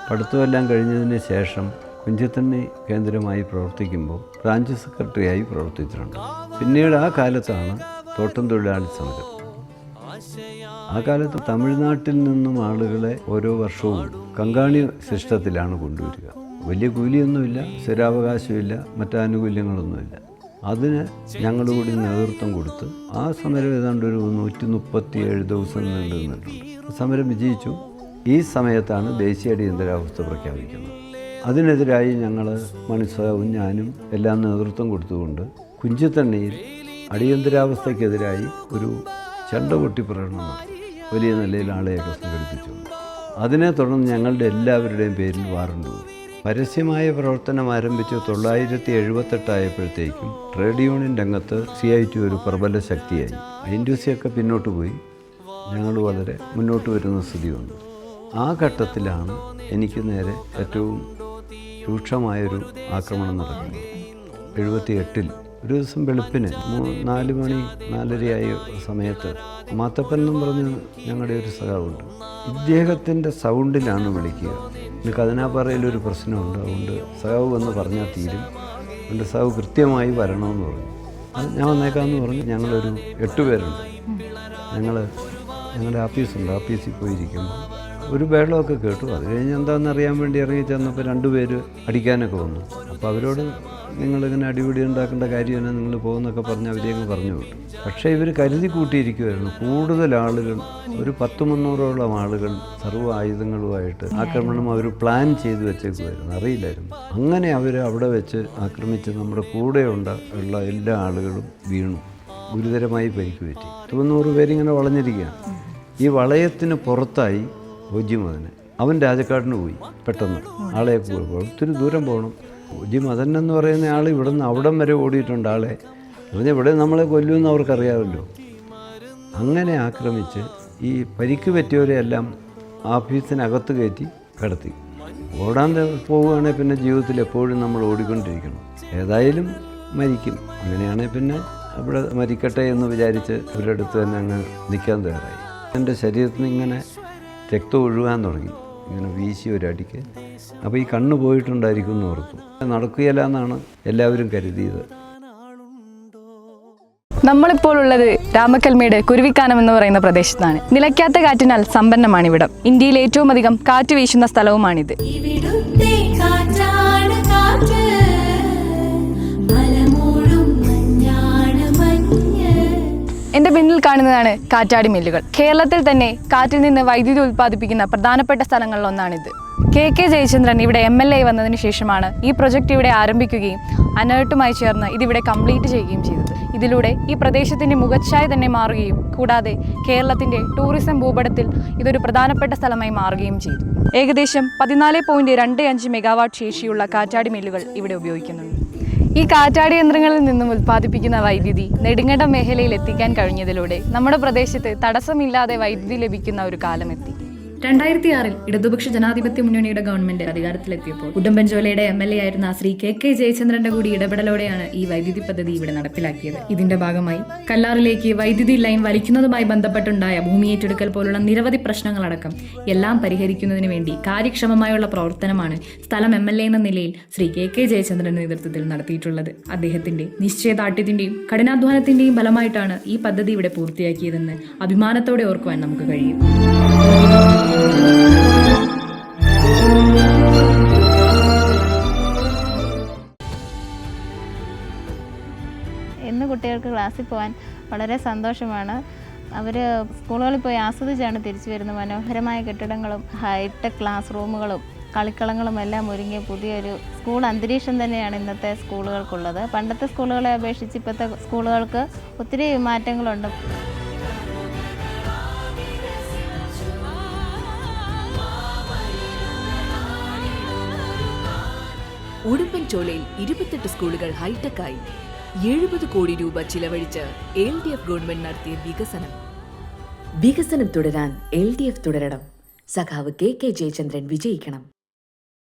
പഠിത്തമെല്ലാം കഴിഞ്ഞതിന് ശേഷം കുഞ്ചത്തണ്ണി കേന്ദ്രമായി പ്രവർത്തിക്കുമ്പോൾ ബ്രാഞ്ച് സെക്രട്ടറിയായി പ്രവർത്തിച്ചിട്ടുണ്ട്. പിന്നീട് ആ കാലത്താണ് തോട്ടം തൊഴിലാളി സമരം. ആ കാലത്ത് തമിഴ്നാട്ടിൽ നിന്നും ആളുകളെ ഓരോ വർഷവും കങ്കാണി സിസ്റ്റത്തിലാണ് കൊണ്ടുവരിക. വലിയ കൂലിയൊന്നുമില്ല, സ്ഥിരാവകാശമില്ല, മറ്റാനുകൂല്യങ്ങളൊന്നുമില്ല. അതിന് ഞങ്ങൾ കൂടി നേതൃത്വം കൊടുത്ത് ആ സമരം ഏതാണ്ട് ഒരു 137 ദിവസം നീണ്ടു നിന്നിട്ടുണ്ട്. സമരം വിജയിച്ചു. ഈ സമയത്താണ് ദേശീയ അടിയന്തരാവസ്ഥ പ്രഖ്യാപിക്കുന്നത്. അതിനെതിരായി ഞങ്ങൾ മണിസാവും ഞാനും എല്ലാം നേതൃത്വം കൊടുത്തുകൊണ്ട് കുഞ്ചത്തണ്ണിയിൽ അടിയന്തരാവസ്ഥയ്ക്കെതിരായി ഒരു ചെണ്ടകൊട്ടി പ്രകടനം നടത്തി. വലിയ നിലയിൽ ആളെയൊക്കെ സംഘടിപ്പിച്ചു. അതിനെ തുടർന്ന് ഞങ്ങളുടെ എല്ലാവരുടെയും പേരിൽ വാറണ്ട് പോയി. പരസ്യമായ പ്രവർത്തനം ആരംഭിച്ച് 978 ആയപ്പോഴത്തേക്കും ട്രേഡ് യൂണിയൻ രംഗത്ത് CIT ഒരു പ്രബല ശക്തിയായി. INTUC പിന്നോട്ട് പോയി. ഞങ്ങൾ വളരെ മുന്നോട്ട് വരുന്ന സ്ഥിതി വന്നു. ആ ഘട്ടത്തിലാണ് എനിക്ക് നേരെ ഏറ്റവും രൂക്ഷമായൊരു ആക്രമണം നടക്കുന്നത്. 78 ഒരു ദിവസം വെളുപ്പിന് 4 മണി 4:30 സമയത്ത് മാത്തപ്പൻ എന്നും പറഞ്ഞ് ഞങ്ങളുടെ ഒരു സഖാവുണ്ട്. ഇദ്ദേഹത്തിൻ്റെ സൗണ്ടിലാണ് വിളിക്കുക. എനിക്ക് കതിനാപ്പാറയിലൊരു പ്രശ്നമുണ്ട്, അതുകൊണ്ട് സഖാവ് വന്ന് പറഞ്ഞാൽ തീരും, അതുകൊണ്ട് സഖാവ് കൃത്യമായി വരണമെന്ന് പറഞ്ഞു. അത് ഞാൻ വന്നേക്കാമെന്ന് പറഞ്ഞ് ഞങ്ങളൊരു 8 പേരുണ്ട്. ഞങ്ങളുടെ ആഫീസിൽ പോയിരിക്കുമ്പോൾ ഒരു ബഹളമൊക്കെ കേട്ടു. അത് കഴിഞ്ഞ് എന്താണെന്ന് അറിയാൻ വേണ്ടി ഇറങ്ങി ചെന്നപ്പോൾ 2 പേര് അടിക്കാനൊക്കെ വന്നു. അപ്പോൾ അവരോട് നിങ്ങളിങ്ങനെ അടിപിടി ഉണ്ടാക്കേണ്ട കാര്യമാണ്, നിങ്ങൾ പോകുന്നൊക്കെ പറഞ്ഞ് അവരെയൊക്കെ പറഞ്ഞു വിട്ടു. പക്ഷേ ഇവർ കരുതി കൂട്ടിയിരിക്കുമായിരുന്നു. കൂടുതൽ ആളുകൾ, ഒരു 10-300ഓളം ആളുകൾ സർവ്വ ആയുധങ്ങളുമായിട്ട് ആക്രമണം അവർ പ്ലാൻ ചെയ്ത് വെച്ചേക്കുമായിരുന്നു. അറിയില്ലായിരുന്നു. അങ്ങനെ അവർ അവിടെ വെച്ച് ആക്രമിച്ച് നമ്മുടെ കൂടെ ഉള്ള എല്ലാ ആളുകളും വീണു. ഗുരുതരമായി പരിക്ക് പറ്റി. 90 പേരിങ്ങനെ വളഞ്ഞിരിക്കുകയാണ്. ഈ വളയത്തിന് പുറത്തായി ഒജിമദന്. അവൻ രാജക്കാടിന് പോയി. പെട്ടെന്ന് ആളെയൊക്കെ പോയി. ഒത്തിരി ദൂരം പോകണം. ഒജിമദൻ എന്ന് പറയുന്ന ആൾ ഇവിടുന്ന് അവിടം വരെ ഓടിയിട്ടുണ്ട്. ആളെ പറഞ്ഞാൽ ഇവിടെ നമ്മളെ കൊല്ലുമെന്ന് അവർക്കറിയാമല്ലോ. അങ്ങനെ ആക്രമിച്ച് ഈ പരിക്ക് പറ്റിയവരെയെല്ലാം ആഫീസിനകത്ത് കയറ്റി കിടത്തി. ഓടാൻ പോവുകയാണെങ്കിൽ പിന്നെ ജീവിതത്തിൽ എപ്പോഴും നമ്മൾ ഓടിക്കൊണ്ടിരിക്കണം. ഏതായാലും മരിക്കും. അങ്ങനെയാണെങ്കിൽ പിന്നെ അവിടെ മരിക്കട്ടെ എന്ന് വിചാരിച്ച് ഒരിടത്ത് തന്നെ അങ്ങ് നിൽക്കാൻ തയ്യാറായി. എൻ്റെ ശരീരത്തിൽ നിന്ന് ഇങ്ങനെ രക്തം ഒഴുകാൻ തുടങ്ങി, ഇങ്ങനെ വീശി ഒരടിക്ക്. അപ്പോൾ ഈ കണ്ണ് പോയിട്ടുണ്ടായിരിക്കും എന്ന് ഓർത്തു. നടക്കുകയില്ല എന്നാണ് എല്ലാവരും കരുതിയത്. നമ്മളിപ്പോൾ ഉള്ളത് രാമക്കൽമേട് കുരുവിക്കാനം എന്ന് പറയുന്ന പ്രദേശത്താണ്. നിലയ്ക്കാത്ത കാറ്റിനാൽ സമ്പന്നമാണിവിടം. ഇന്ത്യയിൽ ഏറ്റവും അധികം കാറ്റ് വീശുന്ന സ്ഥലവുമാണിത്. എന്റെ പിന്നിൽ കാണുന്നതാണ് കാറ്റാടി മില്ലുകൾ. കേരളത്തിൽ തന്നെ കാറ്റിൽ നിന്ന് വൈദ്യുതി ഉൽപ്പാദിപ്പിക്കുന്ന പ്രധാനപ്പെട്ട സ്ഥലങ്ങളിൽ ഒന്നാണിത്. KK ജയചന്ദ്രൻ ഇവിടെ MLA വന്നതിന് ശേഷമാണ് ഈ പ്രൊജക്റ്റ് ഇവിടെ ആരംഭിക്കുകയും അനേർട്ടുമായി ചേർന്ന് ഇതിവിടെ കംപ്ലീറ്റ് ചെയ്യുകയും ചെയ്തത്. ഇതിലൂടെ ഈ പ്രദേശത്തിന്റെ മുഖച്ഛായ തന്നെ മാറുകയും കൂടാതെ കേരളത്തിന്റെ ടൂറിസം ഭൂപടത്തിൽ ഇതൊരു പ്രധാനപ്പെട്ട സ്ഥലമായി മാറുകയും ചെയ്തു. ഏകദേശം 14.25 മെഗാവാട്ട് ശേഷിയുള്ള കാറ്റാടി മില്ലുകൾ ഇവിടെ ഉപയോഗിക്കുന്നുണ്ട്. ഈ കാറ്റാടി യന്ത്രങ്ങളിൽ നിന്നും ഉൽപ്പാദിപ്പിക്കുന്ന വൈദ്യുതി നെടുങ്കണ്ടം മേഖലയിൽ എത്തിക്കാൻ കഴിഞ്ഞതിലൂടെ നമ്മുടെ പ്രദേശത്ത് തടസ്സമില്ലാതെ വൈദ്യുതി ലഭിക്കുന്ന ഒരു കാലമെത്തി. 2006 ഇടതുപക്ഷ ജനാധിപത്യ മുന്നണിയുടെ ഗവൺമെന്റ് അധികാരത്തിലെത്തിയപ്പോൾ ഉടുമ്പൻചോലയുടെ MLA ആയിരുന്ന ശ്രീ KK ജയചന്ദ്രന്റെ കൂടി ഇടപെടലോടെയാണ് ഈ വൈദ്യുതി പദ്ധതി ഇവിടെ നടപ്പിലാക്കിയത്. ഇതിന്റെ ഭാഗമായി കല്ലാറിലേക്ക് വൈദ്യുതി ലൈൻ വലിക്കുന്നതുമായി ബന്ധപ്പെട്ടുണ്ടായ ഭൂമി ഏറ്റെടുക്കൽ പോലുള്ള നിരവധി പ്രശ്നങ്ങളടക്കം എല്ലാം പരിഹരിക്കുന്നതിന് വേണ്ടി കാര്യക്ഷമമായുള്ള പ്രവർത്തനമാണ് സ്ഥലം MLA എന്ന നിലയിൽ ശ്രീ KK ജയചന്ദ്രന്റെ നേതൃത്വത്തിൽ നടത്തിയിട്ടുള്ളത്. അദ്ദേഹത്തിന്റെ നിശ്ചയദാർഢ്യത്തിന്റെയും കഠിനാധ്വാനത്തിന്റെയും ഫലമായിട്ടാണ് ഈ പദ്ധതി ഇവിടെ പൂർത്തിയാക്കിയതെന്ന് അഭിമാനത്തോടെ ഓർക്കുവാൻ നമുക്ക് കഴിയും. ഇന്ന് കുട്ടികൾക്ക് ക്ലാസ്സിൽ പോകാൻ വളരെ സന്തോഷമാണ്. അവർ സ്കൂളുകളിൽ പോയി ആസ്വദിച്ചാണ് തിരിച്ചു വരുന്നത്. മനോഹരമായ കെട്ടിടങ്ങളും ഹൈടെക് ക്ലാസ് റൂമുകളും കളിക്കളങ്ങളും എല്ലാം ഒരുങ്ങിയ പുതിയൊരു സ്കൂൾ അന്തരീക്ഷം തന്നെയാണ് ഇന്നത്തെ സ്കൂളുകൾക്കുള്ളത്. പണ്ടത്തെ സ്കൂളുകളെ അപേക്ഷിച്ച് ഇപ്പോഴത്തെ സ്കൂളുകൾക്ക് ഒത്തിരി മാറ്റങ്ങളുണ്ട്. ഉടുമ്പൻചോലയിൽ 28 സ്കൂളുകൾ ഹൈടെക്കായി 70 കോടി രൂപ ചിലവഴിച്ച് LDF ഗവൺമെന്റ് നടത്തിയ വികസനം തുടരാൻ LDF തുടരണം. സഖാവ് KK ജയചന്ദ്രൻ വിജയിക്കണം.